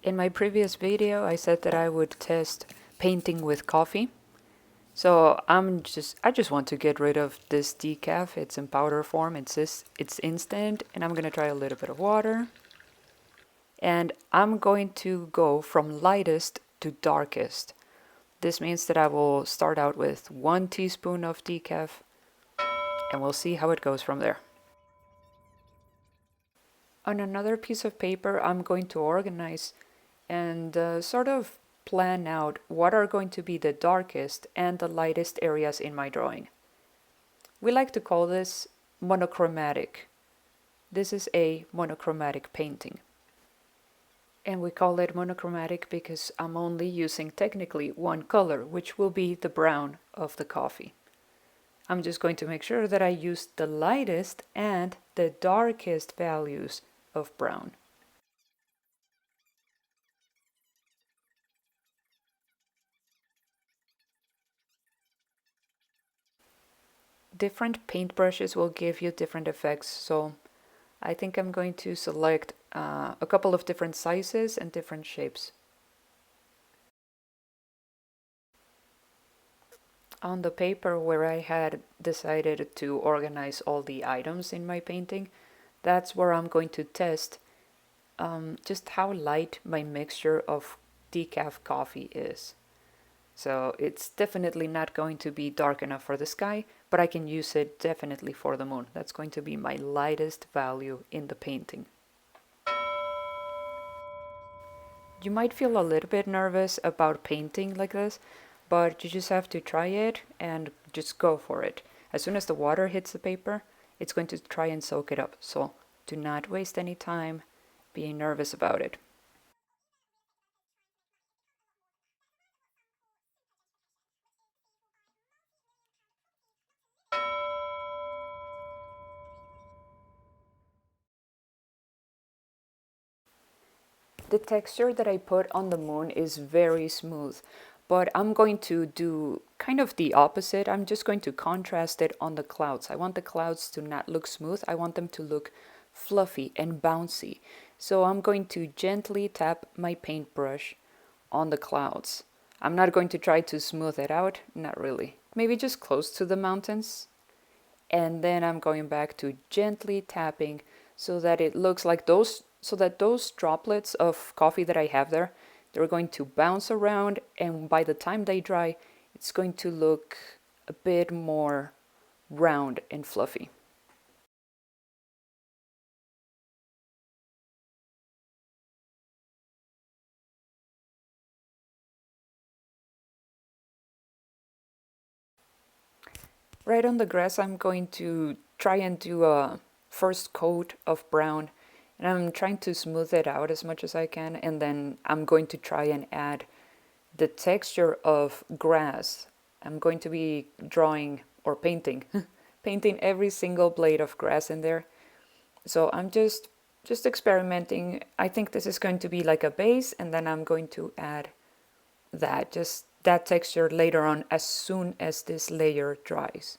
In my previous video, I said that I would test painting with coffee. So I just want to get rid of this decaf. It's in powder form. It's instant, and I'm gonna try a little bit of water. And I'm going to go from lightest to darkest. This means that I will start out with 1 teaspoon of decaf, and we'll see how it goes from there. On another piece of paper, I'm going to organize and sort of plan out what are going to be the darkest and the lightest areas in my drawing. We like to call this monochromatic. This is a monochromatic painting. And we call it monochromatic because I'm only using technically one color, which will be the brown of the coffee. I'm just going to make sure that I use the lightest and the darkest values of brown. Different paintbrushes will give you different effects, so I think I'm going to select a couple of different sizes and different shapes. On the paper where I had decided to organize all the items in my painting, that's where I'm going to test just how light my mixture of decaf coffee is. So it's definitely not going to be dark enough for the sky, but I can use it definitely for the moon. That's going to be my lightest value in the painting. You might feel a little bit nervous about painting like this, but you just have to try it and just go for it. As soon as the water hits the paper, it's going to try and soak it up. So do not waste any time being nervous about it. The texture that I put on the moon is very smooth, but I'm going to do kind of the opposite. I'm just going to contrast it on the clouds. I want the clouds to not look smooth. I want them to look fluffy and bouncy. So I'm going to gently tap my paintbrush on the clouds. I'm not going to try to smooth it out, not really. Maybe just close to the mountains. And then I'm going back to gently tapping so that it looks like those droplets of coffee that I have there, they're going to bounce around, and by the time they dry, it's going to look a bit more round and fluffy. Right on the grass, I'm going to try and do a first coat of brown, and I'm trying to smooth it out as much as I can, and then I'm going to try and add the texture of grass. I'm going to be drawing or painting painting every single blade of grass in there. So I'm just experimenting. I think this is going to be like a base, and then I'm going to add that texture later on as soon as this layer dries.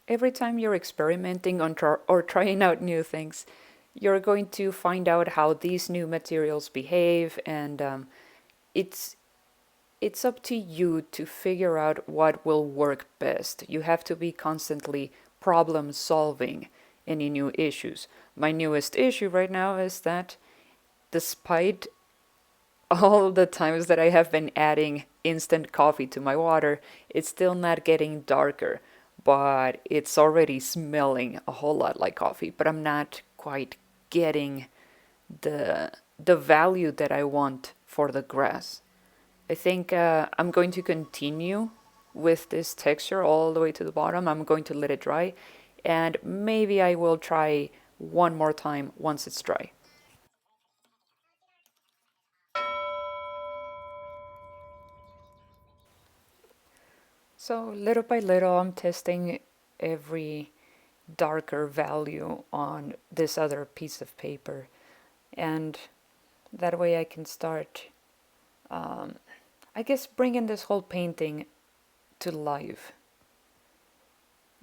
Every time you're experimenting on or trying out new things, you're going to find out how these new materials behave, and it's it's up to you to figure out what will work best. You have to be constantly problem solving any new issues. My newest issue right now is that despite all the times that I have been adding instant coffee to my water, it's still not getting darker, but it's already smelling a whole lot like coffee, but I'm not quite getting the value that I want for the grass. I think I'm going to continue with this texture all the way to the bottom. I'm going to let it dry, and maybe I will try one more time once it's dry. So little by little, I'm testing every darker value on this other piece of paper, and that way I can start I guess bringing this whole painting to life.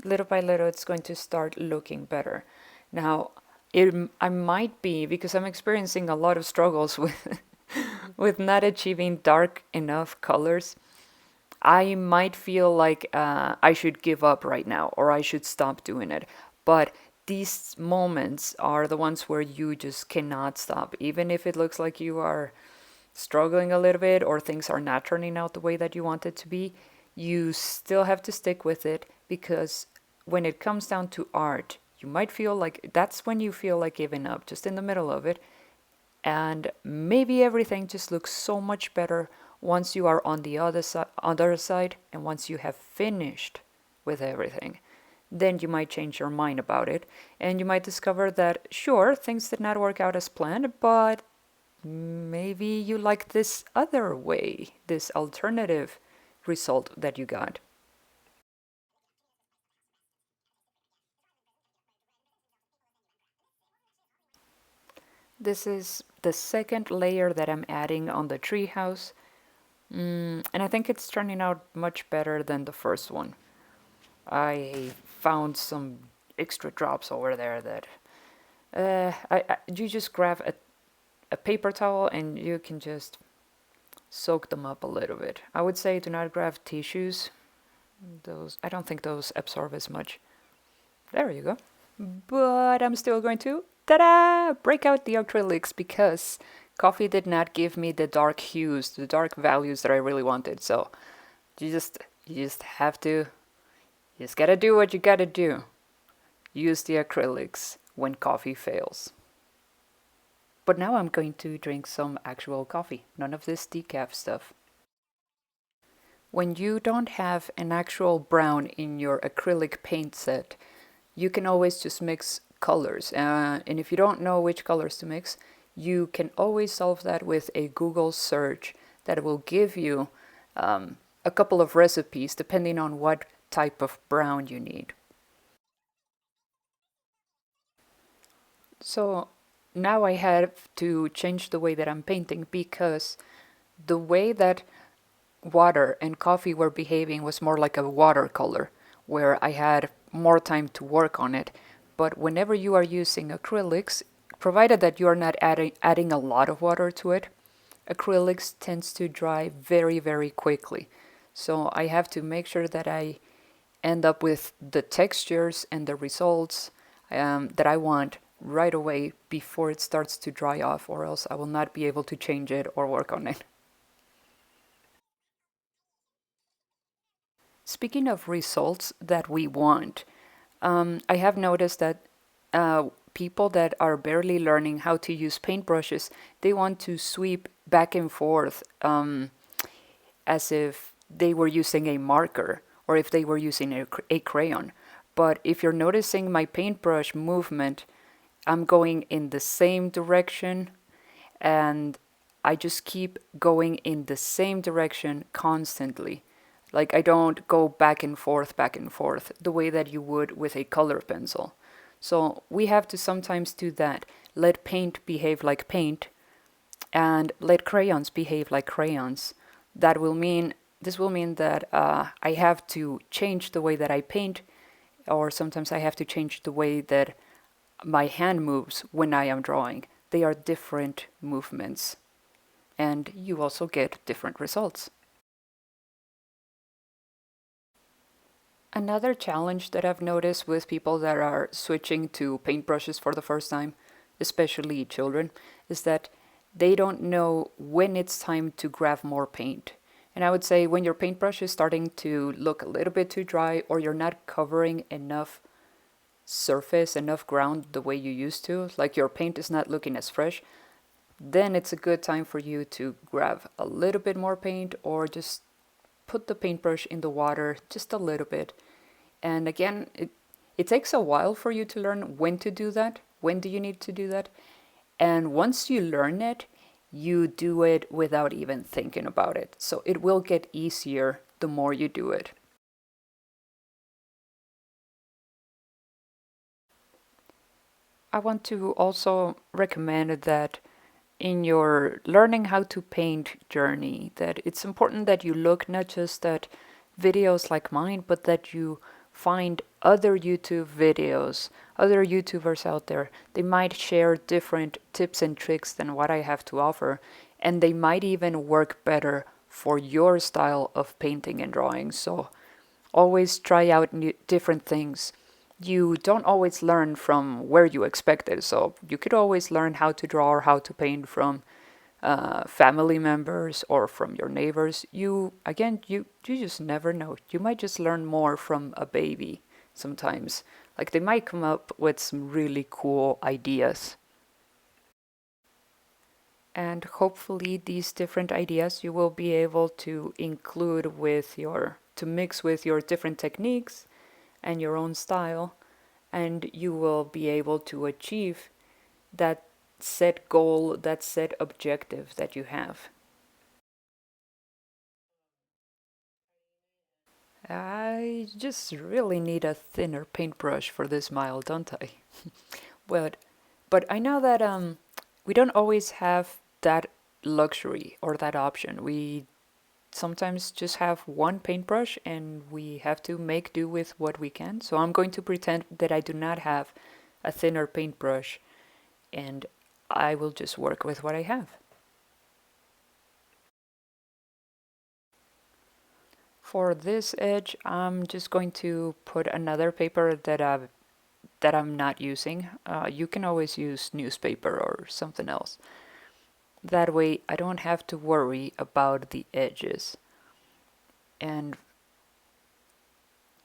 Little by little, it's going to start looking better. Now, I might be, because I'm experiencing a lot of struggles with with not achieving dark enough colors. I might feel like I should give up right now or I should stop doing it. But these moments are the ones where you just cannot stop. Even if it looks like you are struggling a little bit or things are not turning out the way that you want it to be, you still have to stick with it, because when it comes down to art, you might feel like that's when you feel like giving up, just in the middle of it. And maybe everything just looks so much better once you are on the other side, and once you have finished with everything. Then you might change your mind about it, and you might discover that sure, things did not work out as planned, but maybe you like this other way, this alternative result that you got. This is the second layer that I'm adding on the treehouse, and I think it's turning out much better than the first one. I found some extra drops over there that you just grab a paper towel and you can just soak them up a little bit. I would say do not grab tissues. Those, I don't think those absorb as much. There you go. But I'm still going to, ta-da, break out the acrylics, because coffee did not give me the dark hues, the dark values that I really wanted. So you just have to, you just gotta do what you gotta do. Use the acrylics when coffee fails. But now I'm going to drink some actual coffee, none of this decaf stuff. When you don't have an actual brown in your acrylic paint set, you can always just mix colors. And if you don't know which colors to mix, you can always solve that with a Google search that will give you a couple of recipes depending on what type of brown you need. So now I have to change the way that I'm painting, because the way that water and coffee were behaving was more like a watercolor, where I had more time to work on it. But whenever you are using acrylics, provided that you are not adding a lot of water to it, acrylics tends to dry very, very quickly. So I have to make sure that I end up with the textures and the results that I want right away before it starts to dry off, or else I will not be able to change it or work on it. Speaking of results that we want, I have noticed that people that are barely learning how to use paintbrushes, they want to sweep back and forth as if they were using a marker or if they were using a crayon. But if you're noticing my paintbrush movement, I'm going in the same direction, and I just keep going in the same direction constantly. Like I don't go back and forth the way that you would with a color pencil. So we have to sometimes do that. Let paint behave like paint, and let crayons behave like crayons. That will mean this will mean that I have to change the way that I paint, or sometimes I have to change the way that my hand moves when I am drawing. They are different movements, and you also get different results. Another challenge that I've noticed with people that are switching to paintbrushes for the first time, especially children, is that they don't know when it's time to grab more paint. And I would say when your paintbrush is starting to look a little bit too dry, or you're not covering enough surface, enough ground the way you used to, like your paint is not looking as fresh, then it's a good time for you to grab a little bit more paint, or just put the paintbrush in the water just a little bit. And again, it takes a while for you to learn when to do that. When do you need to do that? And once you learn it, you do it without even thinking about it. So it will get easier the more you do it. I want to also recommend that in your learning how to paint journey that it's important that you look not just at videos like mine, but that you find other YouTube videos, other YouTubers out there. They might share different tips and tricks than what I have to offer, and they might even work better for your style of painting and drawing. So always try out different things. You don't always learn from where you expected, so you could always learn how to draw or how to paint from family members or from your neighbors. You just never know. You might just learn more from a baby sometimes. Like they might come up with some really cool ideas. And hopefully these different ideas you will be able to include to mix with your different techniques and your own style, and you will be able to achieve that set goal, that set objective that you have. I just really need a thinner paintbrush for this mile, don't I? But I know that we don't always have that luxury or that option. We sometimes just have one paintbrush and we have to make do with what we can. So I'm going to pretend that I do not have a thinner paintbrush and I will just work with what I have. For this edge, I'm just going to put another paper that I'm not using. You can always use newspaper or something else. That way I don't have to worry about the edges. And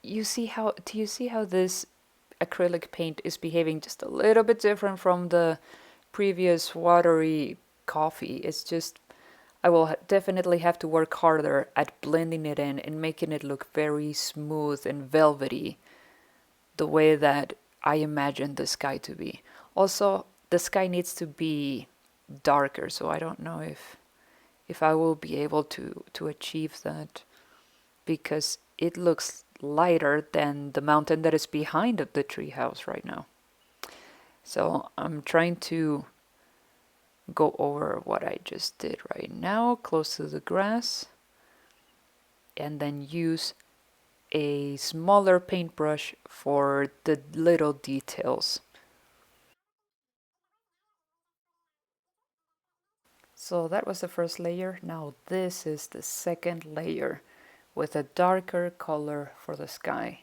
do you see how this acrylic paint is behaving just a little bit different from the previous watery coffee? It's just I will definitely have to work harder at blending it in and making it look very smooth and velvety, the way that I imagine the sky to be. Also, the sky needs to be darker, so I don't know if I will be able to achieve that because it looks lighter than the mountain that is behind the treehouse right now. So I'm trying to go over what I just did right now, close to the grass, and then use a smaller paintbrush for the little details. So that was the first layer. Now this is the second layer with a darker color for the sky.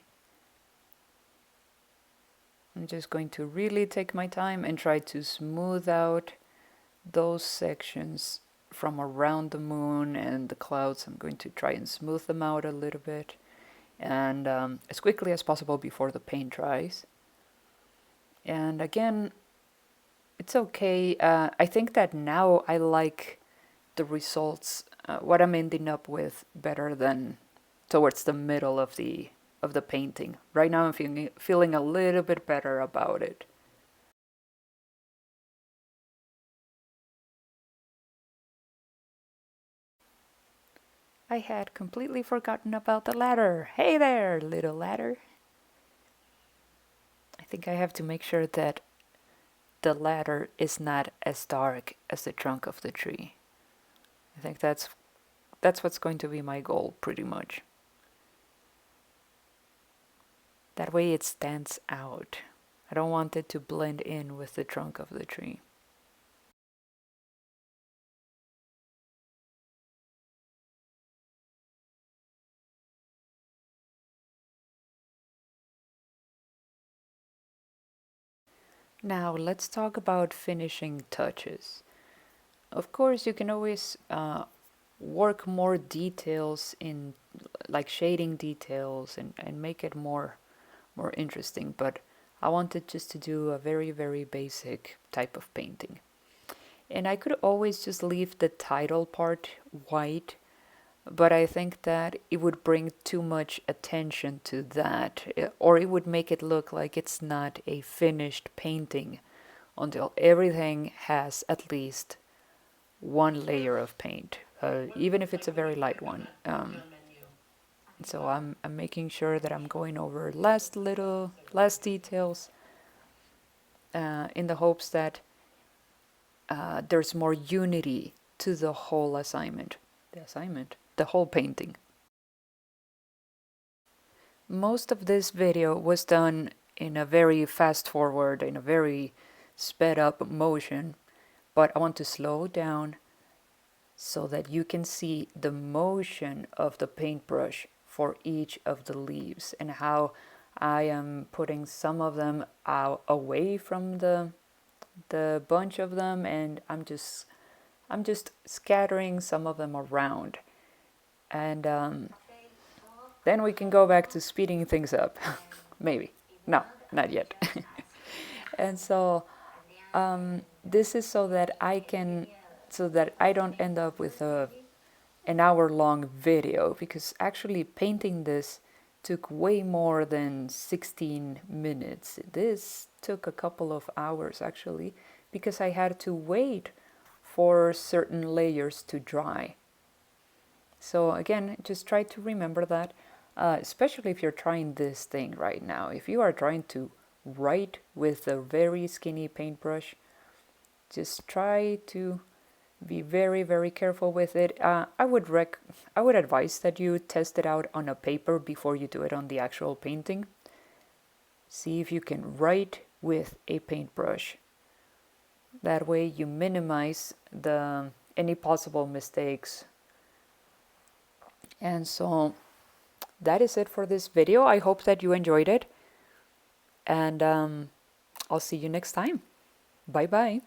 I'm just going to really take my time and try to smooth out those sections from around the moon and the clouds. I'm going to try and smooth them out a little bit and as quickly as possible before the paint dries. And again, it's okay. I think that now I like the results, what I'm ending up with, better than towards the middle of the painting. Right now, I'm feeling a little bit better about it. I had completely forgotten about the ladder. Hey there, little ladder. I think I have to make sure that the ladder is not as dark as the trunk of the tree. I think that's what's going to be my goal, pretty much. That way it stands out. I don't want it to blend in with the trunk of the tree. Now let's talk about finishing touches. Of course, you can always work more details in, like shading details, and make it more interesting, but I wanted just to do a very, very basic type of painting. And I could always just leave the title part white, but I think that it would bring too much attention to that, or it would make it look like it's not a finished painting until everything has at least one layer of paint, even if it's a very light one. So I'm making sure that I'm going over less details, in the hopes that there's more unity to the whole the whole painting. Most of this video was done in a very fast forward, in a very sped up motion, but I want to slow down so that you can see the motion of the paintbrush for each of the leaves and how I am putting some of them out away from the bunch of them, and I'm just scattering some of them around, and then we can go back to speeding things up. Maybe. No, not yet. And so this is so that I don't end up with an hour-long video, because actually painting this took way more than 16 minutes. This took a couple of hours actually, because I had to wait for certain layers to dry. So again, just try to remember that, especially if you're trying this thing right now. If you are trying to write with a very skinny paintbrush, just try to be very, very careful with it. I would advise that you test it out on a paper before you do it on the actual painting. See if you can write with a paintbrush. That way you minimize any possible mistakes. And so that is it for this video. I hope that you enjoyed it, and I'll see you next time. Bye bye.